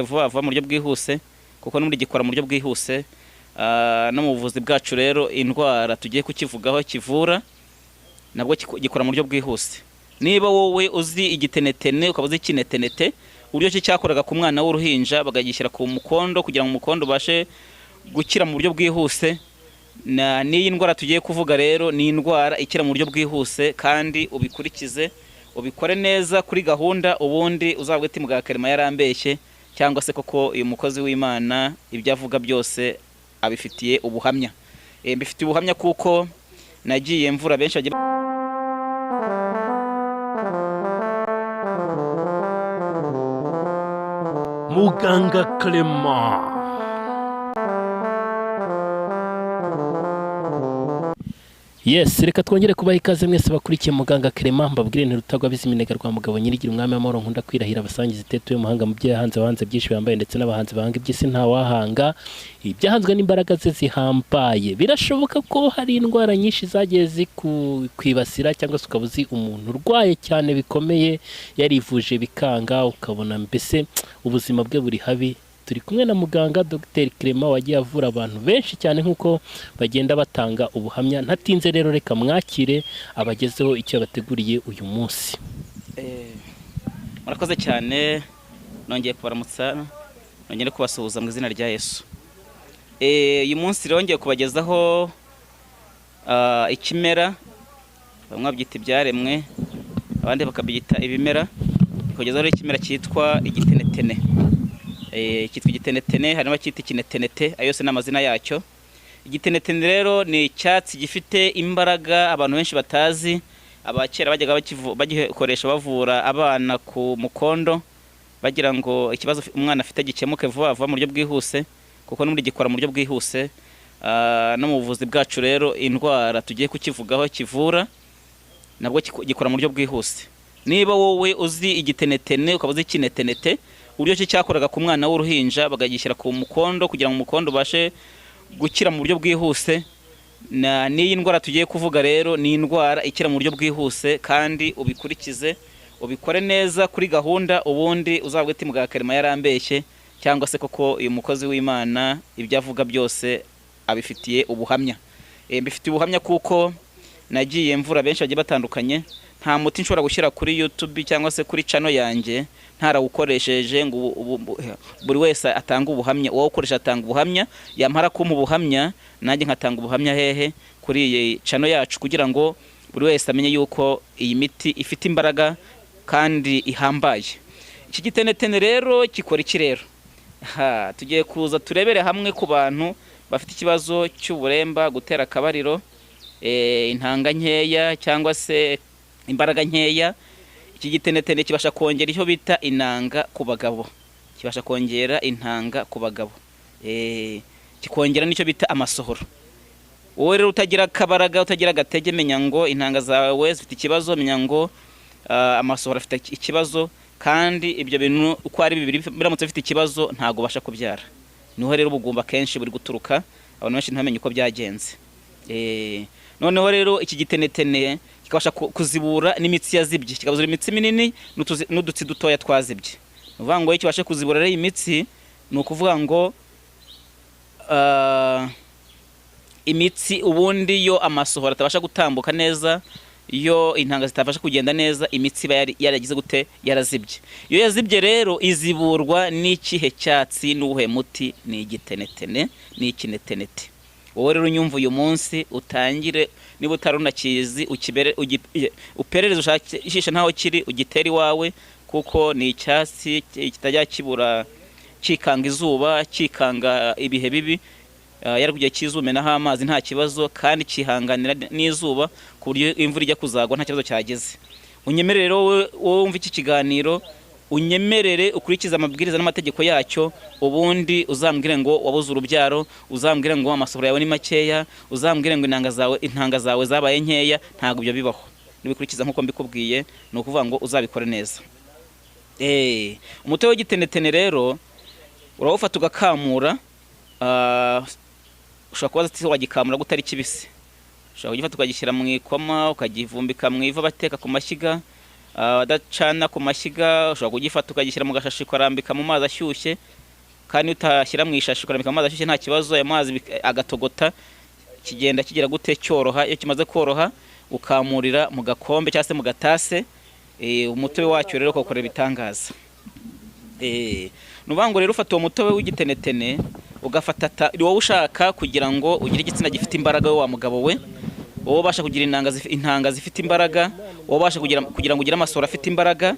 vuba mu buryo bwihuse kuko n'ubundi gikora mu buryo bwihuse. No mu buvuzi bwacu rero indwara tugiye kukivugaho kivura nabwo gikora mu buryo bwihuse. Niba wowe uzi igitenetene ukaba uzi ikinetenete uburyo cyakoraga ku mwana w'uruhinja bagagishyira ku mukondo kugira ngo umukondo ubashe gukira mu buryo bwihuse, n'iyi ndwara tugiye kuvuga rero ni indwara ikira mu buryo bwihuse kandi ubikurikize ubikore neza kuri gahunda, ubundi uzabwe ati muganga Clement yarambeshye cyangwa se koko uyu mukozi w'Imana ibyo avuga byose abifitiye ubuhamya. Mbifitiye ubuhamya kuko nagiye mvura benshi bagiye Muganga Clement. Yes, reka twongere kubaha ikaze mwese bakurikiye Muganga Clement, mbabwire ntirutagwa biziminega rwa mugabo nyirigira umwami w'amahoro nkunda kwirahira abasangiza itetuye muhanga mu byahanze abahanze byinshi bambaye ndetse n'abahanzi bahanga iby'isi nta wahanga ibyahanzwe n'imbaraga ze zihambaye. Birashoboka ko hari indwara nyinshi zagiye zikwibasira cyangwa se ukaba uzi umuntu urwaye cyane bikomeye yarivuje bikanga ukabona mbese ubuzima bwe buri habi. Turi kumwe na muganga Dr Clement wagiye avura abantu benshi cyane nkuko bagenda batanga ubuhamya. Ntatinze rero reka mwakire abagezeho icyo bateguriye uyu munsi. Murakoze cyane, nongeye kubaramutsa, nongeye kubasuhuza mu izina rya Yesu. Uyu munsi rero ngiye kubagezaho ikimera bamwe babyita ibyaremwe abandi bakabyita ibimera. Kugezaho ikimera cyitwa igitenetene. Cyitwa igitenetene, harimo cyita ikinetenete, ayo yose n'amazina yacyo. Igitenetene rero ni icyatsi gifite imbaraga abantu benshi batazi. Abakera bajyaga bagikoresha bavura abana ku mukondo bagira ngo ikibazo umwana afite gikemuke vuba mu buryo bwihuse kuko n'ubundi gikora mu buryo bwihuse. No mu buvuzi bwacu rero indwara tugiye kukivugaho kivura nabwo gikora mu buryo bwihuse. Niba wowe uzi igitenetene ukaba uzi ikinetenete uburyo cyakoraga ku mwana w'uruhinja bagagishyira ku mukondo kugira ngo umukondo ubashe gukira mu buryo bwihuse, n'iyi ndwara tugiye kuvuga rero ni indwara ikira mu buryo bwihuse kandi ubikurikize ubikore neza kuri gahunda, ubundi uzabwe ati muganga Clement yarambeshye cyangwa se koko uyu mukozi w'Imana ibyo avuga byose abifitiye ubuhamya. Mbifitiye ubuhamya kuko nagiye mvura benshi bagiye batandukanye. Nta muti nshobora gushyira kuri YouTube cyangwa se kuri channel yanjye ntarawukoresheje ngo buri wese atanga ubuhamya. Uwo ukoresha atanga ubuhamya, yamara kumpa ubuhamya nanjye nkatanga ubuhamya hehe kuri iyi channel yacu kugira ngo buri wese amenye yuko iyi miti ifite imbaraga kandi ihambaye. Iki gitenetene rero gikora iki rero? Tugiye kuza turebere hamwe ku bantu bafite ikibazo cy'uburemba, gutera akabariro, intanga nkeya cyangwa se imbaraga nkeya. Iki gitenetene kibasha kongera icyo bita inanga ku bagabo, kibasha kongera intanga ku bagabo, kikongera n'icyo bita amasohoro. Wowe rero utagira kabaraga, utagira agatege, menya ngo intanga zawe zifite ikibazo, menya ngo amasohoro afite ikibazo, kandi ibyo bintu uko ari bibiri biramutse bifite ikibazo ntago basha kubyara. Niho rero ubugumba kenshi buri guturuka, abantu benshi ntamenye uko byagenze. Noneho rero iki gitenetene kikabasha kuzibura n'imitsi yazibye, kikabuzura imitsi minini n'udutsi dutoya twazibye. Uvuga ngo iki bashe kuzibura rero imitsi ni ukuvuga ngo imitsi ubundi yo amasohoro atabasha gutambuka neza, iyo intanga zitabasha kugenda neza, imitsi yaragize gute yarazibye. Iyo yazibye rero iziburwa n'ikihe cyatsi n'ubuhe muti? Ni igitenetene, ni ikinetenete. Wowe rero unyumva uyu munsi utangire, niba utarunakizi uperereze ushakisha ntaho kiri ugitera iwawe, kuko ni icyatsi kitajya kibura kikanga izuba, kikanga ibihe bibi. Yaragugiye kizumenaho amazi nta kibazo, kandi kihanganira n'izuba ku buryo imvura ijya kuzagwa nta kibazo cyageze. Unyemerere rero wowe wumva iki kiganiro, unyemerere ukurikiza amabwiriza n'amategeko yacyo, ubundi uzambwire ngo wabuze urubyaro, uzambwire ngo amasohoro yawe ni makeya, uzambwire ngo intanga zawe zabaye nkeya. Ntago ibyo bibaho. Nibikurikiza nkuko mbikubwiye, ni ukuvuga ngo uzabikore neza. Umuti w'igitenetene rero urawufata ugakamura. Ushobora kubaza ati wagikamura gutari kibisi. Ushobora kugifata ukagishyira mu ikoma, ukagivumbika mu ivu bateka ku mashyiga, adacana ku mashyiga ushobora kugifata ukagishyira mu gashashi ukarambika mu mazi ashyushye, kandi utashyira mu ishashi ukarambika mu mazi ashyushye nta kibazo, ayo mazi agatogota kigenda kigira gute cyoroha. Iyo kimaze koroha ukamurira mu gakombe cyangwa se mu gatase, umutobe wacyo rero ukawukorera ibitangaza. Nubango rero ufata uwo mutobe w'igitenetene ugafata wowe ushaka kugira ngo ugire igitsina gifite imbaraga wa mugabo we, wowe ubasha kugira intanga zifite imbaraga, wowe ubasha kugira ngo ugire amasoro afite imbaraga,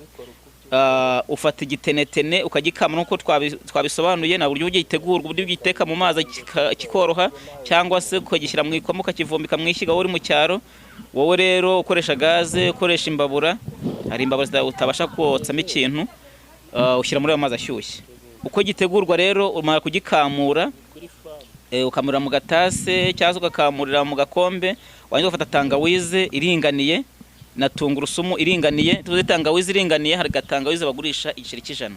ufata igitenetene ukagikama nuko twabisobanuye, na buryo ugitegurwa, uburyo ugiteka mu mazi kikoroha, cyangwa se ukagishyira mu ikoma ukakivumbika mu ishyiga uri mu cyaro. Wowe rero ukoresha gaze, ukoresha imbabura, hari imbabura utabasha kotsamo ikintu, ushyira muri ayo mazi ashyushye. Uko gitegurwa rero umara kugikamura, ukamurira mu gatase cyangwa ugakamurira mu gakombe, wanyuma ugafata tangawize iringaniye na tungurusumu iringaniye. Tuzi tangawize iringaniye, hari gatangawize bagurisha igiceri cy'ijana,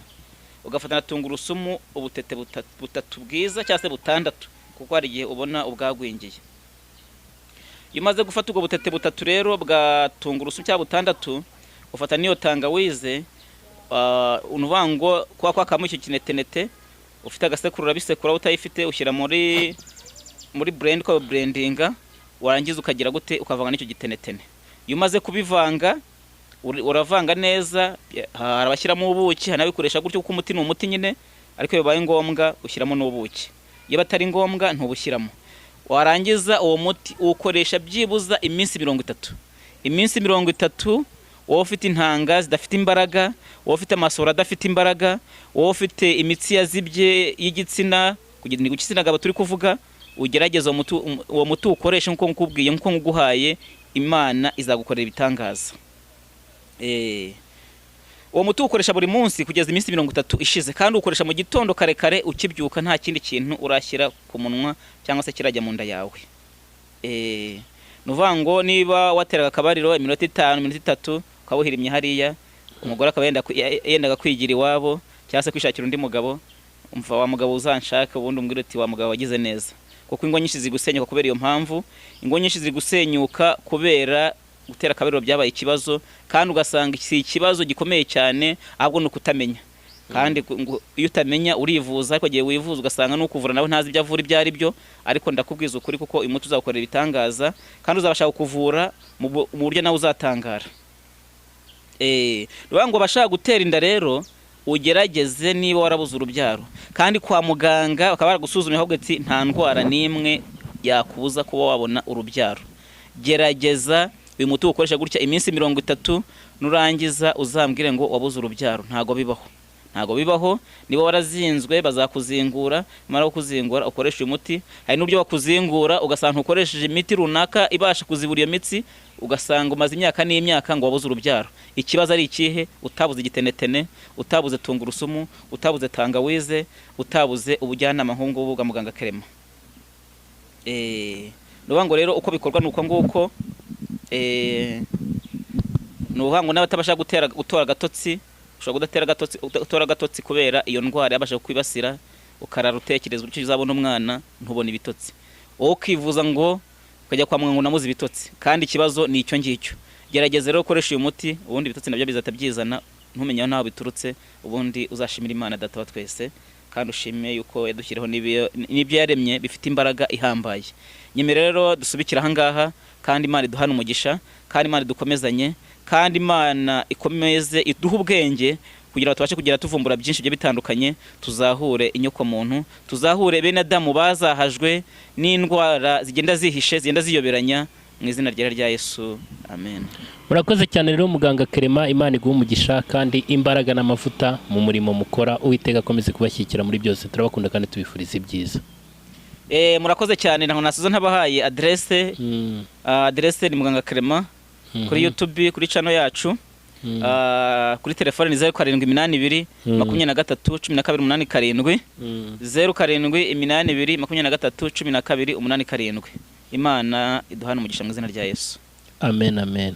ugafata na tungurusumu ubutete butatu bwiza cyangwa se butandatu, kuko hari igihe ubona ubwagwingiye. Iyo umaze gufata ubwo butete butatu rero bwa tungurusumu cyangwa butandatu, ufata niyo tangawize, unuvango kwa kamu icyo kinetenete, ufite agasekuru urabisekura, utayifite ushyira muri blend kwa blendinga, warangiza ukagira gute ukavanga n'icyo gitenetene. Iyo umaze kubivanga uravanga neza, harabashyiramo ubuki, hanabikoresha gutyo kuko umuti ni umuti nyine, ariko iyo bibaye ngombwa ushyiramo n'ubuki. Iyo batari ngombwa ntubushyiramo. Warangiza uwo muti ukoresha byibuza iminsi 30. Iminsi 30 wowe ufite intanga zidafite imbaraga, wowe ufite amasoro adafite imbaraga, wowe ufite imitsi yazibye y'igitsina, kugira ngo igitsina gabo turi kuvuga, ugerageza uwo muti ukoresha nkuko nkubwiye, nkuko nguhaye, Imana izagukorera ibitangaza. Uwo muti ukoresha buri munsi kugeza iminsi 30 ishize, kandi ukoresha mu gitondo kare kare ukibyuka, nta kindi kintu urashyira ku munwa cyangwa se kirajya mu nda yawe. Nuvango niba wateraga akabariro iminota 5 iminota 3 ukabuhirimye hariya, umugore akaba yendaga kwigira iwabo cyangwa se kwishakira undi mugabo, umva wa mugabo uzanshaka, ubundi umbwira uti wa mugabo wagize neza. Kuko ingo nyinshi zigusenyuka kubera iyo mpamvu, ingo nyinshi zigusenyuka kubera gutera akabariro byabaye ikibazo, kandi ugasanga si ikibazo gikomeye cyane, ahubwo no kutamenya. Kandi iyo utamenya urivuza, ariko giye wivuza ugasanga no kuvura nawe ntazi ibyo avura ibyo ari byo. Ariko ndakubwiza ukuri kuko umuti uzakorera ibitangaza, kandi uzabasha kuvura mu buryo nawe uzatangara. Rubango bashaka gutera inda rero ugerageze niba warabuze urubyaro, kandi kwa muganga bakaba baragusuzumye ahubwo ati nta ndwara nimwe yakubuza kuba wabona urubyaro. Gerageza uyu muti ukoresha gutya iminsi 30, nurangiza uzambwire ngo wabuze urubyaro. Ntago bibaho. Niba warazinzwe bazakuzingura, mara kuzingura ukoresha uyu muti. Hari n'uburyo bakuzingura ugasanga ukoresheje imiti runaka ibasha kuzibura iyo mitsi, ugasanga umaze imyaka n'imyaka ngo wabuze urubyaro. Ikibazo ari ikihe? Utabuze igitenetene, utabuze tungurusumu, utabuze tangawize, utabuze ubujyanama nk'ubwo bwa muganga Clement. Nubango rero uko bikorwa nuko nguko, nuhango n'abatabasha gutora gatotsi, ushobora gutora gatotsi kubera iyo ndwara yabasha kwibasira, ukarara utekereza icyo uzabona umwana ntubone ibitotsi. Wowe ukivuza ngo ukajya kwa muganga unamuze ibitotsi, kandi ikibazo ni icyo ngicyo. Gerageza rero ukoresha uyu muti, ubundi ibitotsi nabyo bizatabyizana, ntumenye naho biturutse, ubundi uzashimira Imana Data wa twese, kandi ushime yuko yadushyiriho n'ibyo yaremye bifite imbaraga ihambaye. Nyeme rero dusubikira aha ngaha, kandi Imana iduhana umugisha, kandi Imana dukomezanye, kandi Imana ikomeze iduha ubwenge kugira tubashe kugira tuvumbura byinshi byo bitandukanye, tuzahure inyoko muntu, tuzahure bene Adamu bazahajwe n'indwara zigenda zihishe, zigenda ziyoberanya, mu izina rya Yesu, amen. Murakoze cyane rero muganga Clement, Imana iguha umugisha kandi imbaraga n'amavuta mu murimo mukora, Uwiteka akomeze kubashyikira muri byose. Turabakunda kandi tubifuriza ibyiza. Murakoze cyane. Naho nasizo ntabahaye adresse. Adresse ni muganga Clement kuri YouTube, kuri channel yacu. Kuri telefone ni 0782 23 12 87 0782 23 12 87. Imana iduhana umugisha mu izina rya Yesu. Amen, amen.